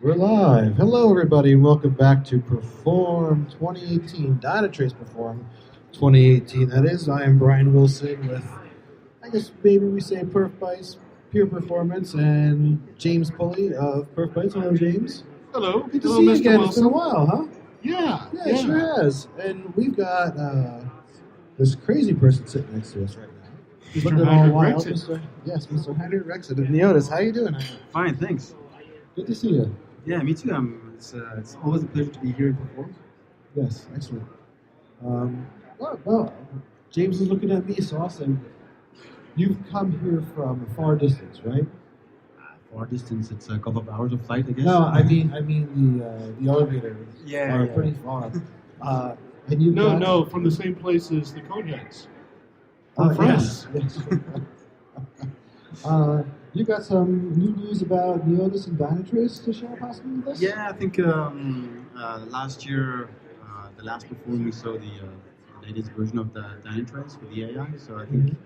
We're live. Hello, everybody, and welcome back to Perform 2018, Dynatrace Perform 2018. That is, I am Brian Wilson with, I guess maybe we say PerfBytes, Pure Performance, and James Pulley of PerfBytes. Hello, James. Hello. Good to Hello, see you Mr. again. Wilson. It's been a while, huh? Yeah. Yeah, it sure has. And we've got this crazy person sitting next to us right now. Mr. Looking all Henrik wild. Rexit. Yes, Mr. Henrik Rexit of Neotys. How you doing, Henrik? Fine, thanks. Good to see you. Yeah, me too. It's always a pleasure to be here in Perform. Yes, excellent. Well, James is looking at me, so I'll say, you've come here from a far distance, right? Far distance, it's a couple of hours of flight, I guess. No, I mean the elevators are pretty far. And you've got, No, from the same place as the Coneheads. Yes. You got some new news about Neotys and Dynatrace to share possibly with us? Yeah, I think last year, the last Perform, we saw the latest version of the Dynatrace with the AI. So I think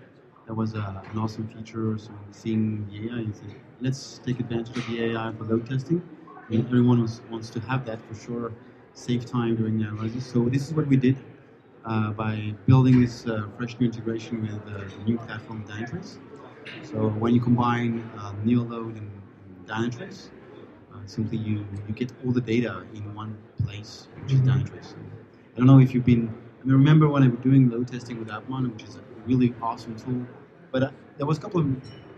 that was an awesome feature. So seeing the AI, and said, let's take advantage of the AI for load testing. I mean, everyone wants to have that for sure, save time during the analysis. So this is what we did by building this fresh new integration with the new platform Dynatrace. So when you combine Neoload and Dynatrace, simply you get all the data in one place, which is Dynatrace. I don't know if you've been. I mean, remember when I was doing load testing with Appmon, which is a really awesome tool, but there was a couple of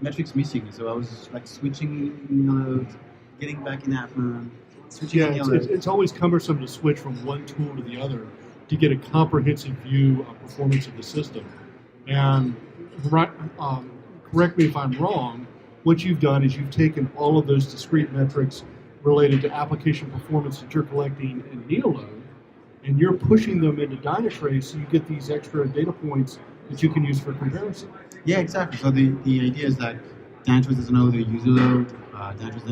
metrics missing. So I was like switching Neoload, getting back in Appmon, switching. Yeah, it's always cumbersome to switch from one tool to the other to get a comprehensive view of performance of the system. And correct me if I'm wrong, what you've done is you've taken all of those discrete metrics related to application performance that you're collecting in Neoload, and you're pushing them into Dynatrace so you get these extra data points that you can use for comparison. Yeah, exactly. So the idea is that Dynatrace doesn't know the user load, Dynatrace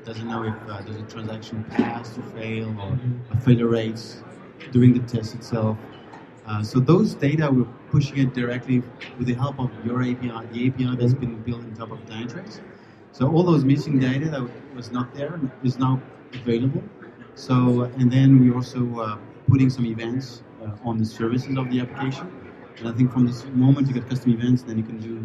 doesn't know if there's a transaction pass or fail or failure rates during the test itself. So those data, we're pushing it directly with the help of your API, the API that's been built on top of Dynatrace. So all those missing data that was not there is now available. So, and then we're also putting some events on the services of the application. And I think from this moment you get custom events, then you can do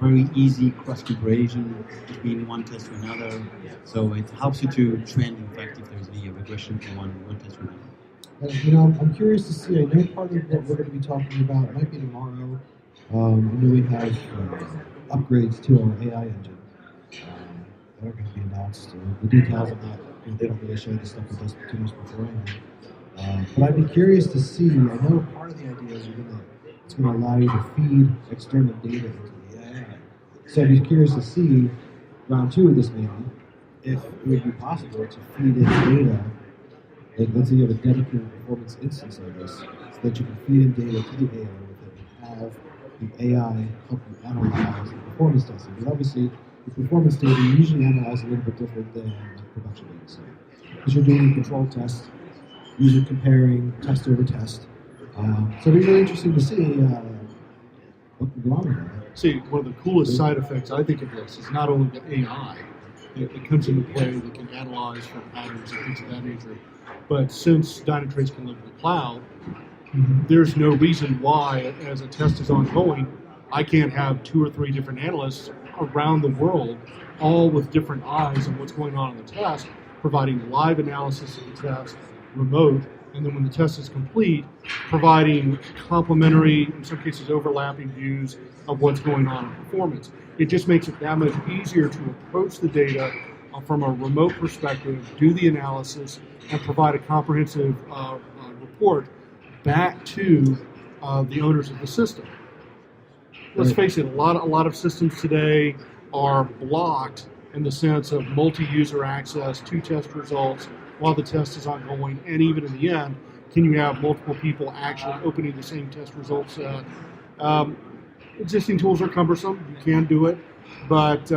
very easy cross comparison between one test to another. So it helps you to trend, in fact, if there's any regression from one test to another. I'm curious to see. I know part of what we're going to be talking about might be tomorrow. I know we have upgrades to our AI engine that are going to be announced. The details of that, they don't really show the stuff with us too much beforehand. But I'd be curious to see. I know part of the idea is it's going to allow you to feed external data into the AI. So I'd be curious to see round 2 of this maybe if it would be possible to feed in data. Like, let's say you have a dedicated performance instance of this, so that you can feed in data to the AI with it and have the AI help you analyze the performance testing. Because obviously, the performance data you usually analyze a little bit different than production data. So, because you're doing a control test, usually comparing test over test. So it'd be really interesting to see what can go on with that. See, one of the coolest side effects I think of this is not only the AI that comes into play that can analyze for patterns and things of that nature, but since Dynatrace can live in the cloud, there's no reason why, as a test is ongoing, I can't have 2 or 3 different analysts around the world, all with different eyes on what's going on in the test, providing live analysis of the test, remote, and then when the test is complete, providing complementary, in some cases overlapping views of what's going on in performance. It just makes it that much easier to approach the data from a remote perspective, do the analysis, and provide a comprehensive report back to the owners of the system. Let's face it, a lot of systems today are blocked in the sense of multi-user access to test results while the test is ongoing, and even in the end, can you have multiple people actually opening the same test results set? Existing tools are cumbersome, you can do it, but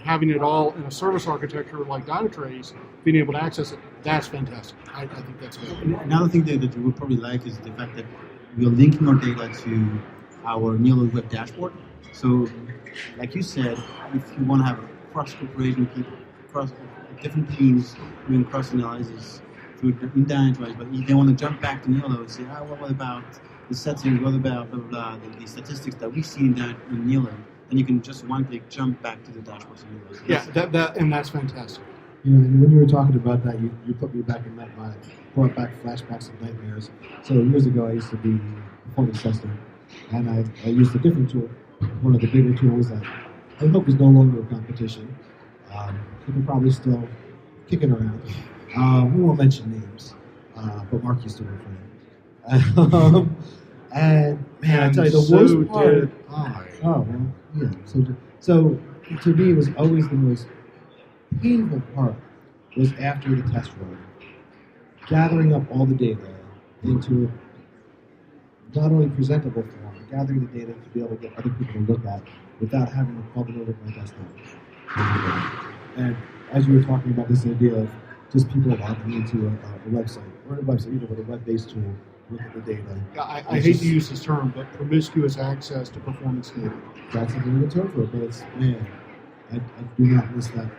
having it all in a service architecture like Dynatrace, being able to access it, that's fantastic. I think that's good. Another thing that you would probably like is the fact that we are linking our data to our Neoload web dashboard. So, like you said, if you want to have cross corporation people, cross different teams doing cross analysis through in Dynatrace, but if they want to jump back to Neoload, say, what about the settings, what about blah, blah, blah, the statistics that we see in Neoload, then you can just one click jump back to the dashboards in Neoload. So and that's fantastic. And when you were talking about that, you put me back in that mind, brought back flashbacks of nightmares. So years ago, I used to be a performance tester, and I used a different tool, one of the bigger tools that I hope is no longer a competition. People probably still kicking around. We won't mention names, but Mark used to work for them. And man, I tell you, the worst part. Oh, well, yeah. So to me, it was always the most painful part was after the test run, gathering up all the data into not only presentable form, but gathering the data to be able to get other people to look at without having to plug it over to my desktop. And as you were talking about this idea of just people logging into a website, or a website, with a web-based tool, look at the data. I hate to use this term, but promiscuous access to performance data. That's a really good term for it, but it's, man, I do not miss that.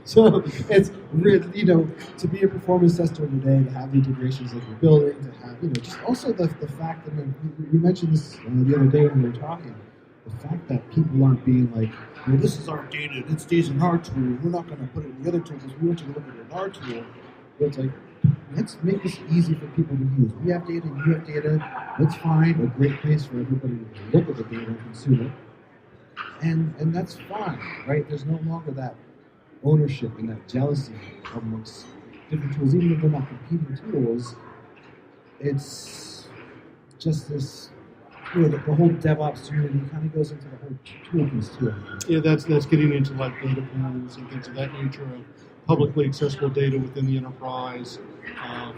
So it's really, to be a performance tester today, to have the integrations that you're building, to have, just also the fact that you mentioned this the other day when we were talking, the fact that people aren't being like, this is our data, it stays in our tool, we're not going to put it in the other tools, we want you to look at it in our tool. But it's like, let's make this easy for people to use. We have data, you have data, let's find a great place for everybody to look at the data and consume it. And that's fine, right? There's no longer that ownership and that jealousy amongst different tools, even if they're not competing tools. It's just this, the whole DevOps community kind of goes into the whole tool piece too. Yeah, that's getting into like data pools and things of that nature of publicly accessible data within the enterprise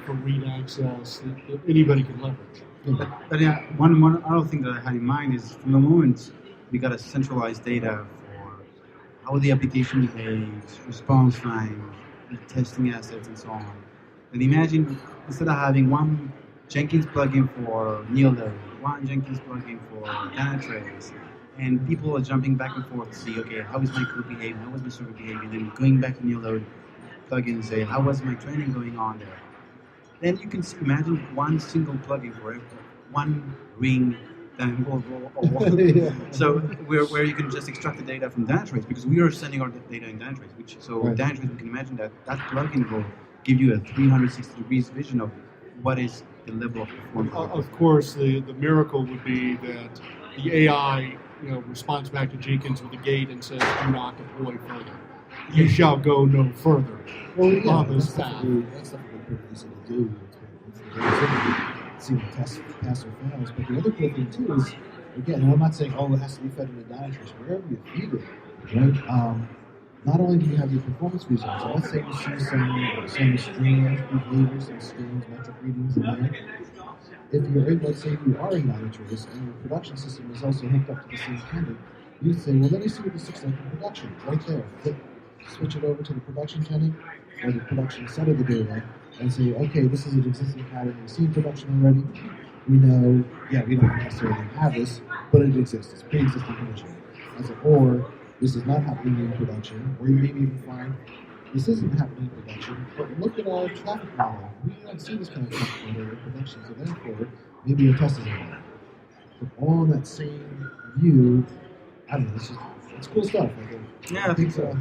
for read access that anybody can leverage. Yeah. But yeah, one other thing that I had in mind is from the moment we got a centralized data for how the application behaves, response time, testing assets, and so on. And imagine instead of having one Jenkins plugin for Neoload, one Jenkins plugin for Dynatrace, and people are jumping back and forth to see, okay, how is my code behaving, how was my server behaving, then going back to Neoload plugin and say, how was my training going on there? Then you can imagine one single plugin for it, one ring. Yeah. So where you can just extract the data from Dynatrace, because we are sending our data in Dynatrace. Right. Dynatrace, we can imagine that plugin will give you a 360 degrees vision of what is the level of performance. Of course, the miracle would be that the AI responds back to Jenkins with a gate and says, "Do not deploy further. You shall go no further." Well, yeah, on this path. That's definitely pretty easy to do. See the test pass or fails. But the other cool thing too is, again, and I'm not saying it has to be fed into Dynatrace, wherever you feed it, right? Not only do you have your performance results, so let's say you see some strange behaviors, some strange metric readings in there. If you're in, let's say you are in Dynatrace and your production system is also hooked up to the same tenant, you say, well, let me see what this looks like in production, right there. Switch it over to the production tenant or the production set of the data and say, okay, this is an existing pattern we see in production already. We know, we don't necessarily have this, but it exists. It's pre-existing condition. Or this is not happening in production, or you maybe even find this isn't happening in production, but look at our traffic model. We don't see this kind of traffic model in production, so therefore, maybe your test is invalid. But all in that same view, I don't know, it's cool stuff, I think. Yeah, I think so.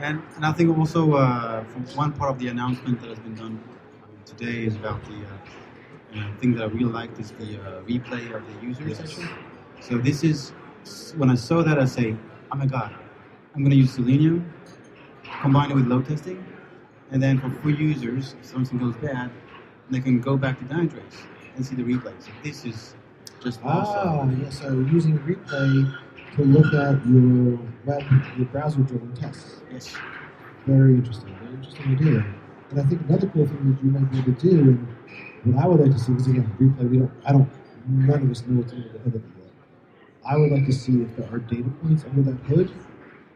And I think also from one part of the announcement that has been done today is about the thing that I really liked is the replay of the user session. So this is, when I saw that, I say, oh my God, I'm going to use Selenium, combine it with load testing, and then for free users, if something goes bad, they can go back to Dynatrace and see the replay. So this is just awesome. Yeah, so using replay to look at your browser-driven tests. Yes. Very interesting idea. And I think another cool thing that you might be able to do, and what I would like to see, because again, replay, none of us know what's under the hood of it yet. I would like to see if there are data points under that hood,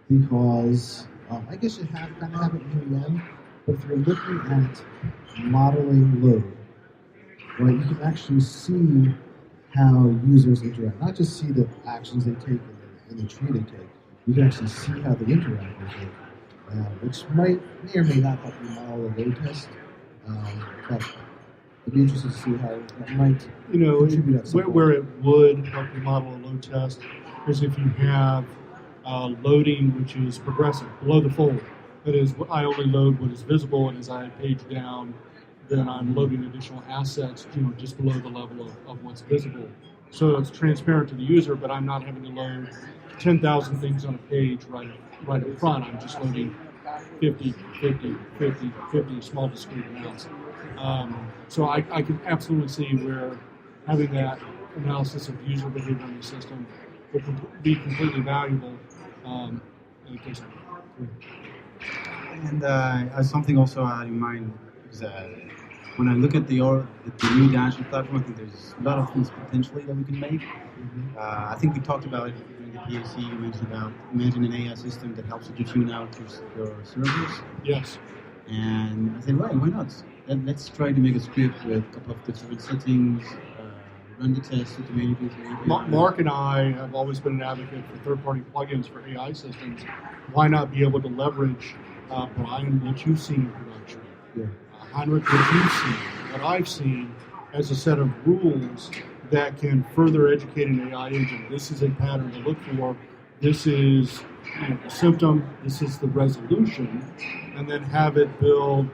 because I guess you kind of have it in the end, but if you're looking at modeling load, right, you can actually see how users interact, not just see the actions they take and the tree they take. You can actually see how they interact with it, which may or may not help you model a load test. But it'd be interesting to see how that might contribute at some where point. it would help you model a load test is if you have loading which is progressive below the fold. That is, I only load what is visible, and as I page down, then I'm loading additional assets, just below the level of what's visible. So it's transparent to the user, but I'm not having to load 10,000 things on a page right up front. I'm just loading 50, 50, 50, 50 small discrete amounts. So I can absolutely see where having that analysis of user behavior in the system would be completely valuable in the case of And something also I had in mind is that when I look at the new Dynatrace platform, I think there's a lot of things potentially that we can make. I think we talked about it during the POC. You mentioned about imagine an AI system that helps you to tune out your servers. Yes. And I said, right, why not? Let's try to make a script with a couple of different settings, run the test, automate it. Mark and I have always been an advocate for third-party plugins for AI systems. Why not be able to leverage, Brian, what you've seen in production? Yeah. Henrik, what you've seen, what I've seen, as a set of rules that can further educate an AI engine. This is a pattern to look for. This is the symptom. This is the resolution, and then have it build,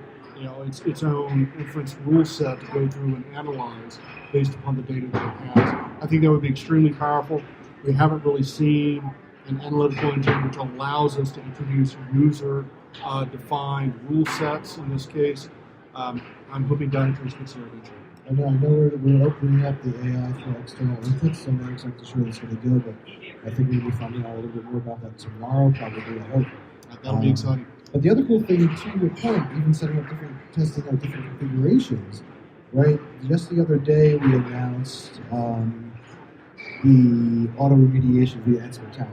its own inference rule set to go through and analyze based upon the data that it has. I think that would be extremely powerful. We haven't really seen an analytical engine which allows us to introduce user-defined rule sets in this case. I'm hoping Dynatrace gets there eventually. I know we're opening up the AI for external inputs, so I'm not exactly sure that's going to go, but I think we'll be finding out a little bit more about that tomorrow, probably, I hope. That'll be exciting. But the other cool thing, to your point, even testing out different configurations, right? Just the other day, we announced the auto remediation via Expertile,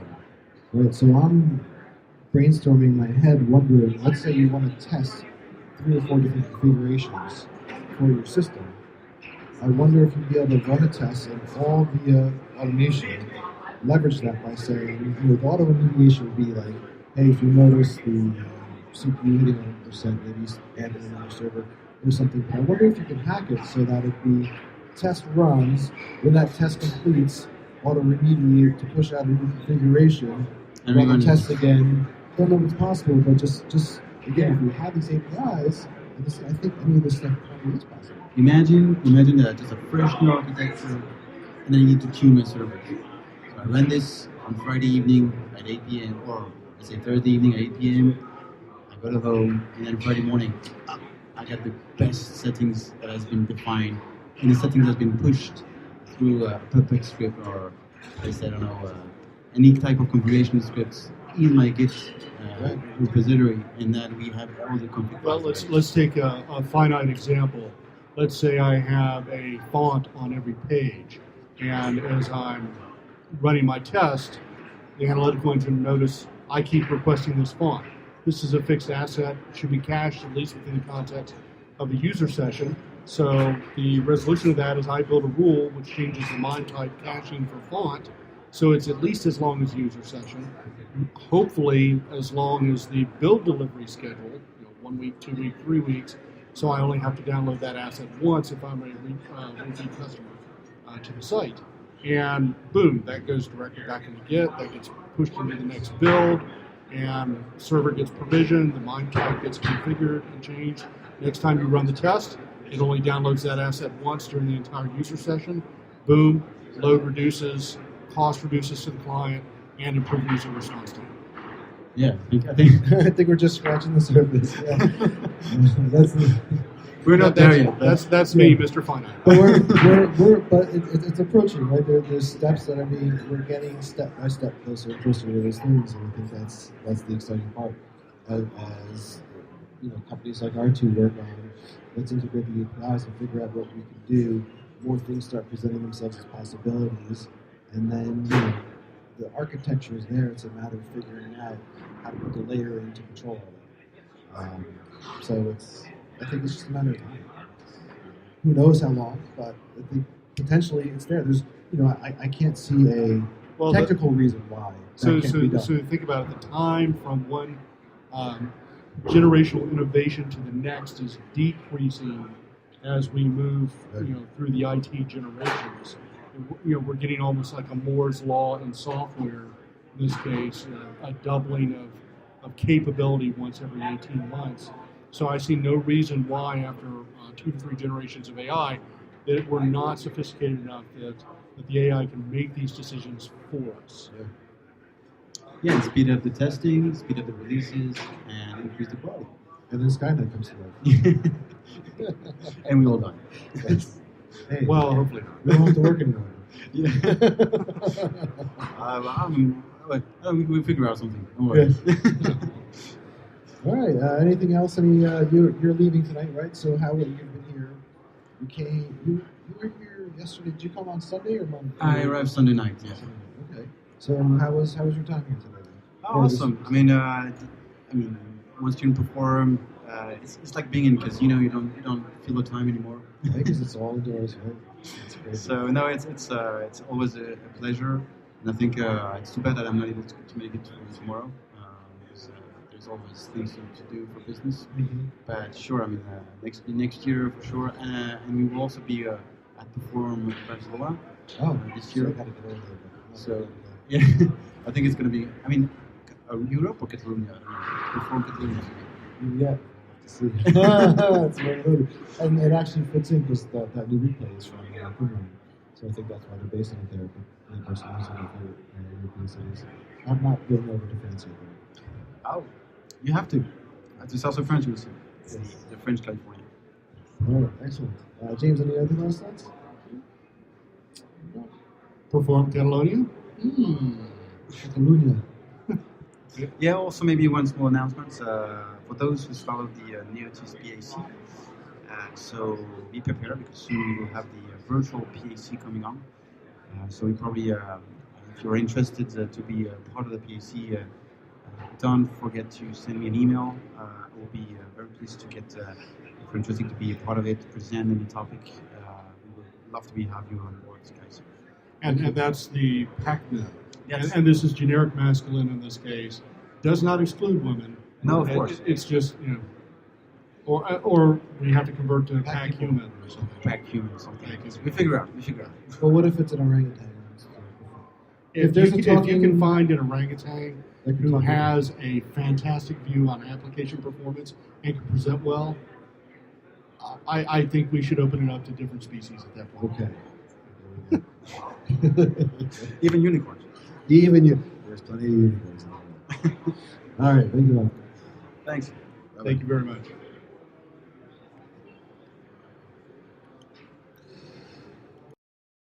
right? So I'm brainstorming in my head, wondering, let's say you want to test 3 or 4 different configurations for your system. I wonder if you'd be able to run a test and all via automation, leverage that by saying, the auto remediation would be like, hey, if you notice the CPU hitting 100%, maybe add in another server or something. But I wonder if you can hack it so that it be test runs, when that test completes, auto remediate to push out a new configuration, run the test again. Don't know if it's possible, but just again, if we have these APIs, I think any of this stuff probably is possible. Imagine that just a fresh new architecture, and then you need to tune my servers. So I run this on Friday evening at 8 p.m. or let's say Thursday evening at 8 p.m. I go to home, and then Friday morning, I got the best settings that has been defined, and the settings has been pushed through a Puppet script or I don't know, any type of configuration scripts in my Git repository, and then we have all the config. Well, let's take a finite example. Let's say I have a font on every page, and as I'm running my test, the analytical engine notice I keep requesting this font. This is a fixed asset, should be cached at least within the context of the user session. So the resolution of that is I build a rule which changes the MIME type caching for font, so it's at least as long as the user session. Hopefully as long as the build delivery schedule, 1 week, 2 weeks, 3 weeks, so I only have to download that asset once if I'm a repeat customer to the site. And boom, that goes directly back into Git, that gets pushed into the next build, and server gets provisioned, the MIME type gets configured and changed. Next time you run the test, it only downloads that asset once during the entire user session. Boom, load reduces, cost reduces to the client, and improved user response time. Yeah, I think I think we're just scratching the surface. Yeah. We're not there yet. That's me, Mr. Finite. But it's approaching, right? There's steps that we're getting step by step closer and closer to those things, and I think that's the exciting part. As companies like R2 work on, let's integrate the APIs and figure out what we can do. More things start presenting themselves as possibilities, and then the architecture is there. It's a matter of figuring out how to put the layer in to control all that. So I think it's just a matter of time. Who knows how long, but I think potentially it's there. There's, I can't see a Well, technical reason why that can't be done. so think about it. The time from one generational innovation to the next is decreasing as we move, through the IT generations. We're getting almost like a Moore's law in software. In this case, a doubling of capability once every 18 months. So I see no reason why, after 2 to 3 generations of AI, that we're not sophisticated enough that the AI can make these decisions for us. Yeah, and speed up the testing, speed up the releases, and increase the quality. And then Skynet comes to life. And we all die. Yes. Hey, Well, hopefully not. we don't have to work anymore. Yeah. We'll figure out something. Don't worry. Yes. All right. Anything else? You're leaving tonight, right? So how you've been here? You were here yesterday. Did you come on Sunday or Monday? I arrived Sunday night. Yeah. Okay. So how was your time here today? Oh, awesome. I mean, once you perform, it's like being in a casino. You don't feel the time anymore. Because it's all indoors, right? It's crazy. So no, it's always a pleasure, and I think it's too bad that I'm not able to make it tomorrow. Because there's always things to do for business. Mm-hmm. But sure, I mean, next year for sure, and we will also be at Perform Barcelona this year. So I gotta get over there. So yeah, I think it's going to be. I mean, Europe or Catalonia? Perform Catalonia. Yeah. See. That's very good. And it actually fits in because that new replay is from Finland. So I think that's why they're basing it there. But the person is one of the European cities. I'm not getting over to France yet. Oh, you have to. It's also French, you see. Yes. The French California. All right, excellent. James, any other last thoughts? No. Perform Catalonia? Catalonia. Yeah, also maybe one small announcement. For those who followed the Neotys PAC, so be prepared because soon we will have the virtual PAC coming on. So we probably, if you're interested to be part of the PAC, don't forget to send me an email. I will be very pleased to get, if you're interested to be a part of it, present any topic. We would love to have you on board, guys. And that's the PACMA. Yes. And this is generic masculine in this case. Does not exclude women. No, of course. It's just, or we have to convert to PAC human or something. PAC human or something. We figure out. But what if it's an orangutan? If you can find an orangutan They can who talk has a fantastic view on application performance and can present well, I think we should open it up to different species at that point. Okay. Even unicorns. Even you. There's plenty of unicorns. All right. Thank you all. Thanks. Thank you very much.